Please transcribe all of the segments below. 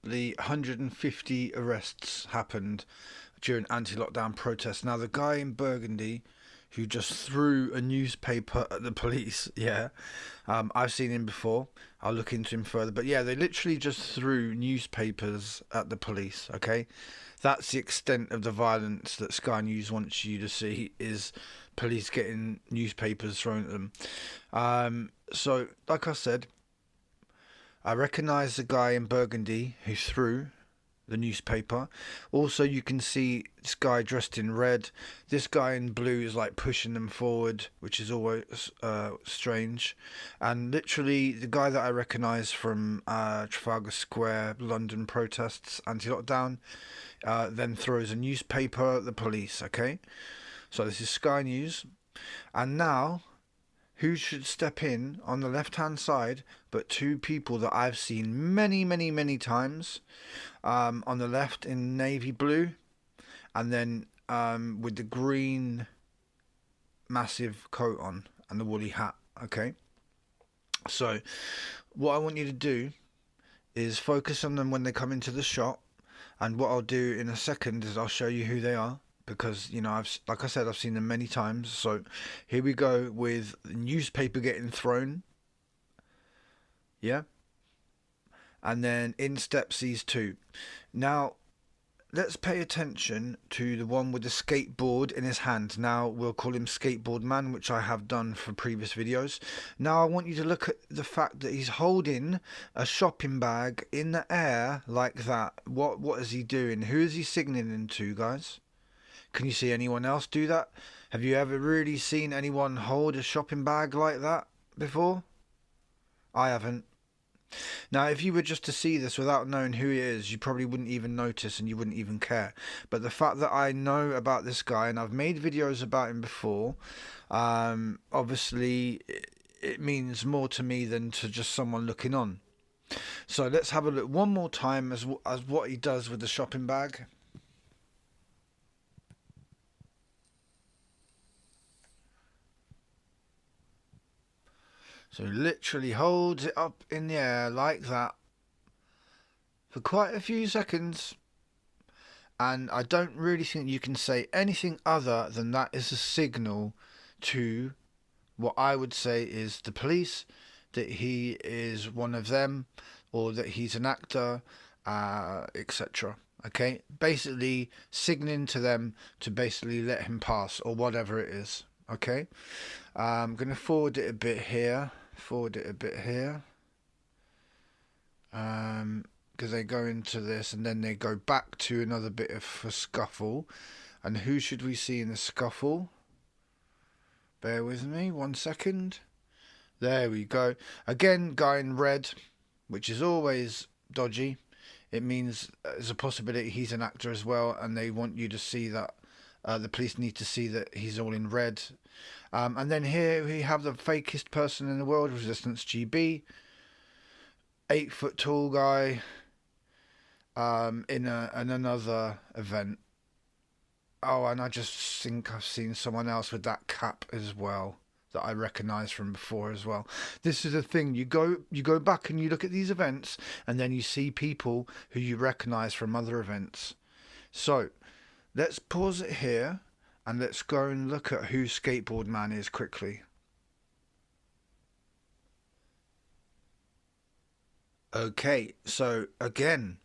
recently 150 arrests happened during anti-lockdown protests. Now the guy in Burgundy who just threw a newspaper at the police, yeah, I've seen him before. I'll look into him further, but yeah, they literally just threw newspapers at the police. Okay, that's the extent of the violence that Sky News wants you to see, is police getting newspapers thrown at them. So like I said, I recognise the guy in Burgundy who threw the newspaper. Also, you can see this guy dressed in red. This guy in blue is like pushing them forward, which is always strange. And literally, the guy that I recognise from Trafalgar Square, London protests, anti-lockdown, then throws a newspaper at the police. Okay, so this is Sky News, and now, who should step in on the left-hand side but two people that I've seen many, many, many times. On the left in navy blue, and then with the green massive coat on and the woolly hat. Okay, so what I want you to do is focus on them when they come into the shot, and what I'll do in a second is I'll show you who they are, because you know, like I said, I've seen them many times. So here we go with the newspaper getting thrown, yeah, and then in steps these two. Now let's pay attention to the one with the skateboard in his hand. Now we'll call him Skateboard Man, which I have done for previous videos. Now I want you to look at the fact that he's holding a shopping bag in the air like that. What is he doing? Who is he signaling to, guys? Can you see anyone else do that? Have you ever really seen anyone hold a shopping bag like that before? I haven't. Now, if you were just to see this without knowing who he is, you probably wouldn't even notice and you wouldn't even care. But the fact that I know about this guy and I've made videos about him before, obviously it means more to me than to just someone looking on. So let's have a look one more time as what he does with the shopping bag. So literally holds it up in the air like that for quite a few seconds, and I don't really think you can say anything other than that is a signal to what I would say is the police, that he is one of them, or that he's an actor, etc. Okay, basically signaling to them to basically let him pass, or whatever it is. Okay, I'm going to forward it a bit here. Because they go into this and then they go back to another bit of a scuffle. And who should we see in the scuffle? Bear with me 1 second. There we go. Again, guy in red, which is always dodgy. It means there's a possibility he's an actor as well, and they want you to see that. The police need to see that he's all in red. And then here we have the fakest person in the world, Resistance GB. 8 foot tall guy in another event. Oh, and I just think I've seen someone else with that cap as well that I recognise from before as well. This is the thing, you go back and you look at these events and then you see people who you recognise from other events. So let's pause it here and let's go and look at who Skateboard Man is quickly. Okay, so again,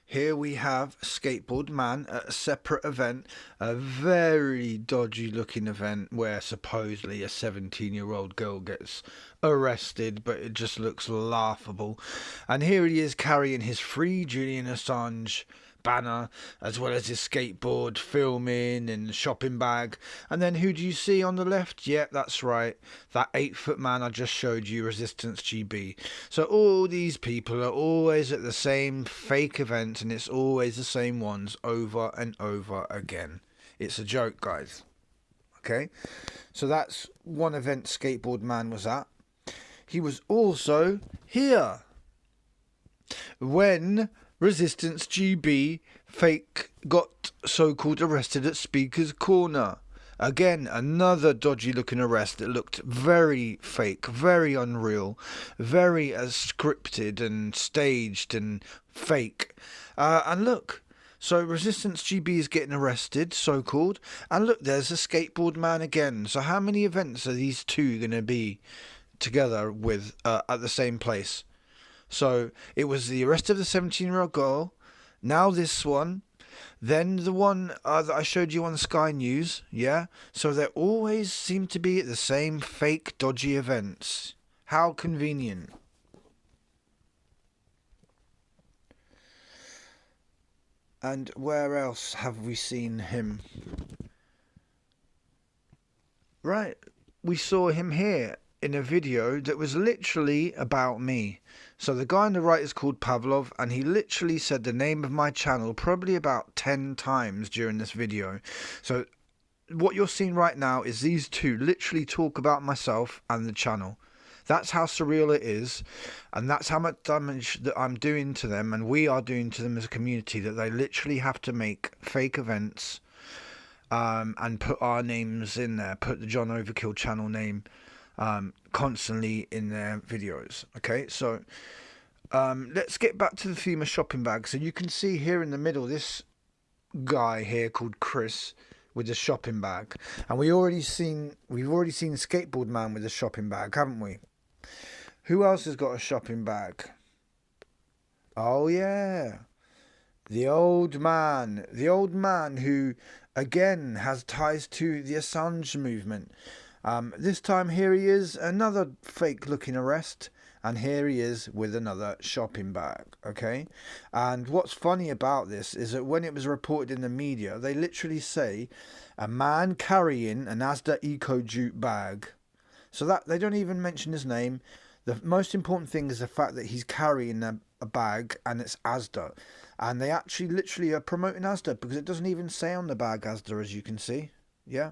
here we have Skateboard Man at a separate event, a very dodgy looking event where supposedly a 17-year-old girl gets arrested, but it just looks laughable. And here he is carrying his Free Julian Assange banner, as well as his skateboard, filming and shopping bag. And then who do you see on the left? Yep, that's right, that 8 foot man I just showed you, Resistance GB. So all these people are always at the same fake event, and it's always the same ones over and over again. It's a joke, guys. Okay, so that's one event Skateboard Man was at. He was also here when Resistance GB fake got so-called arrested at Speaker's Corner. Again, another dodgy looking arrest that looked very fake, very unreal, very scripted and staged and fake. And look, so Resistance GB is getting arrested, so-called. And look, there's a skateboard man again. So how many events are these two going to be together with at the same place? So it was the arrest of the 17-year-old girl, now this one, then the one that I showed you on Sky News, yeah? So they always seem to be at the same fake, dodgy events. How convenient. And where else have we seen him? Right, we saw him here in a video that was literally about me. So the guy on the right is called Pavlov, and he literally said the name of my channel probably about 10 times during this video. So what you're seeing right now is these two literally talk about myself and the channel. That's how surreal it is, and that's how much damage that I'm doing to them, and we are doing to them as a community, that they literally have to make fake events and put our names in there, put the John Overkill channel name constantly in their videos. Okay, so let's get back to the theme of shopping bags. So you can see here in the middle this guy here called Chris with a shopping bag, and we've already seen Skateboard Man with a shopping bag, haven't we? Who else has got a shopping bag? Oh yeah, the old man who again has ties to the Assange movement. This time here he is, another fake looking arrest, and here he is with another shopping bag, okay? And what's funny about this is that when it was reported in the media, they literally say a man carrying an Asda Eco Jute bag. So that they don't even mention his name. The most important thing is the fact that he's carrying a bag and it's Asda. And they actually literally are promoting Asda because it doesn't even say on the bag Asda, as you can see. Yeah.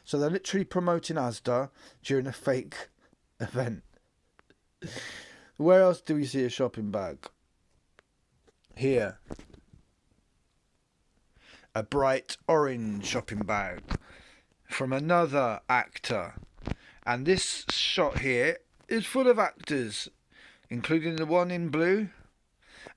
So they're literally promoting Asda during a fake event. Where else do we see a shopping bag? Here. A bright orange shopping bag from another actor. And this shot here is full of actors, including the one in blue.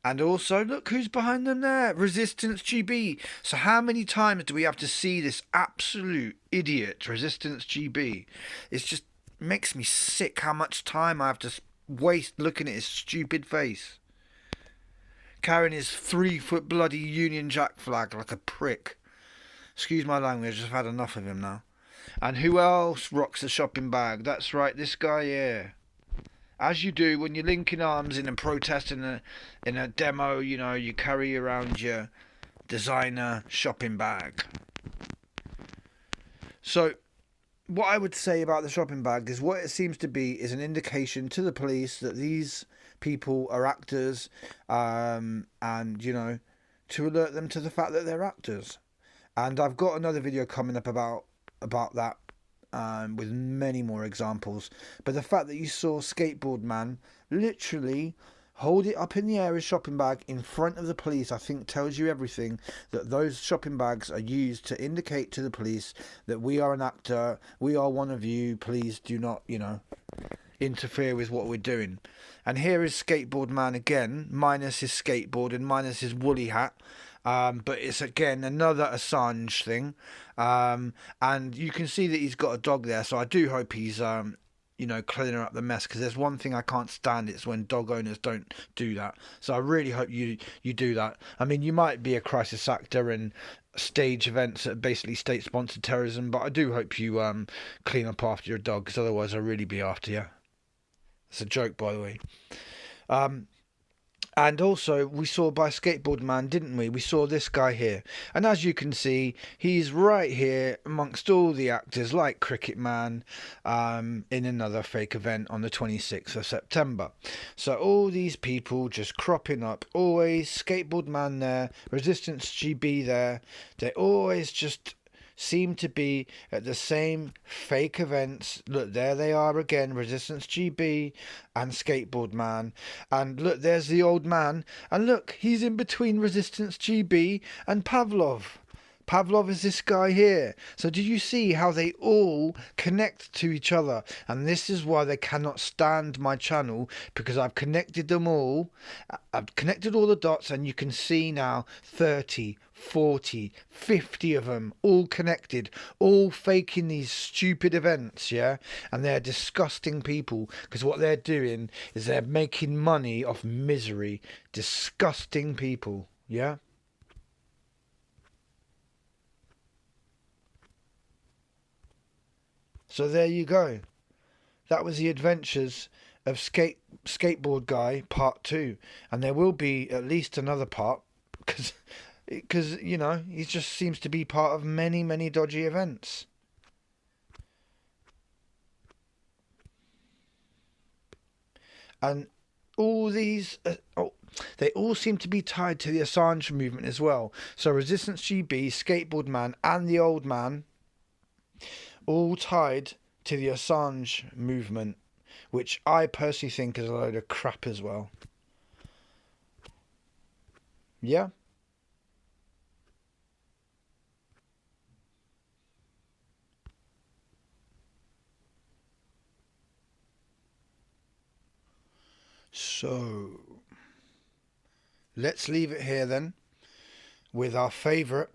And also, look who's behind them there. Resistance GB. So how many times do we have to see this absolute idiot, Resistance GB? It just makes me sick how much time I have to waste looking at his stupid face. Carrying his 3-foot bloody Union Jack flag like a prick. Excuse my language, I've had enough of him now. And who else rocks a shopping bag? That's right, this guy here. As you do when you're linking arms in a protest in a demo, you know, you carry around your designer shopping bag. So what I would say about the shopping bag is what it seems to be is an indication to the police that these people are actors, and, you know, to alert them to the fact that they're actors. And I've got another video coming up about that, with many more examples. But the fact that you saw Skateboard Man literally hold it up in the air, his shopping bag, in front of the police, I think tells you everything. That those shopping bags are used to indicate to the police that we are an actor, we are one of you, please do not, you know, interfere with what we're doing. And here is Skateboard Man again, minus his skateboard and minus his woolly hat. But it's again another Assange thing, and you can see that he's got a dog there. So I do hope he's, you know, cleaning up the mess, because there's one thing I can't stand, it's when dog owners don't do that. So I really hope you do that. I mean, you might be a crisis actor and stage events that basically state-sponsored terrorism, but I do hope you clean up after your dog, because otherwise I'll really be after you. It's a joke, by the way. And also, we saw by Skateboard Man, didn't we? We saw this guy here. And as you can see, he's right here amongst all the actors, like Cricket Man, in another fake event on the 26th of September. So all these people just cropping up. Always Skateboard Man there, Resistance GB there. They always just seem to be at the same fake events. Look, there they are again, Resistance GB and Skateboard Man. And look, there's the old man. And look, he's in between Resistance GB and Pavlov. Pavlov is this guy here. So do you see how they all connect to each other? And this is why they cannot stand my channel, because I've connected them all. I've connected all the dots, and you can see now 30, 40, 50 of them all connected, all faking these stupid events, yeah? And they're disgusting people, because what they're doing is they're making money off misery. Disgusting people, yeah? So there you go. That was the adventures of Skateboard Guy Part 2. And there will be at least another part, because you know, he just seems to be part of many, many dodgy events. And all these... they all seem to be tied to the Assange movement as well. So Resistance GB, Skateboard Man and the Old Man, all tied to the Assange movement, which I personally think is a load of crap as well. Yeah? So, let's leave it here then, with our favourite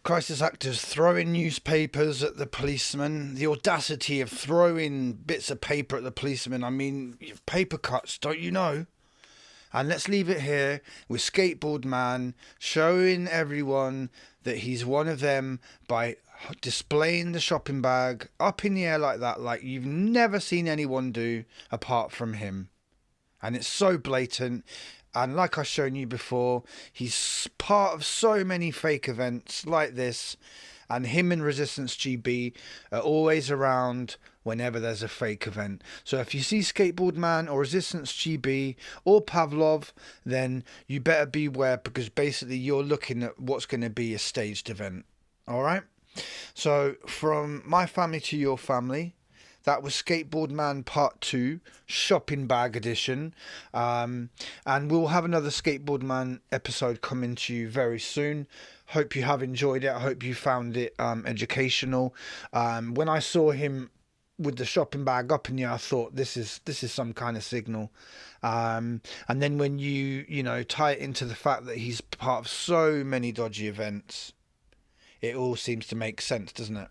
crisis actors throwing newspapers at the policemen. The audacity of throwing bits of paper at the policemen. I mean, paper cuts, don't you know? And let's leave it here with Skateboard Man showing everyone that he's one of them by displaying the shopping bag up in the air like that, like you've never seen anyone do apart from him. And it's so blatant. And like I've shown you before, he's part of so many fake events like this. And him and Resistance GB are always around whenever there's a fake event. So if you see Skateboard Man or Resistance GB or Pavlov, then you better beware, because basically you're looking at what's going to be a staged event. All right? So from my family to your family, that was Skateboard Man Part 2, Shopping Bag Edition. And we'll have another Skateboard Man episode coming to you very soon. Hope you have enjoyed it. I hope you found it educational. When I saw him with the shopping bag up in the air, I thought this is some kind of signal. And then when you know, tie it into the fact that he's part of so many dodgy events, it all seems to make sense, doesn't it?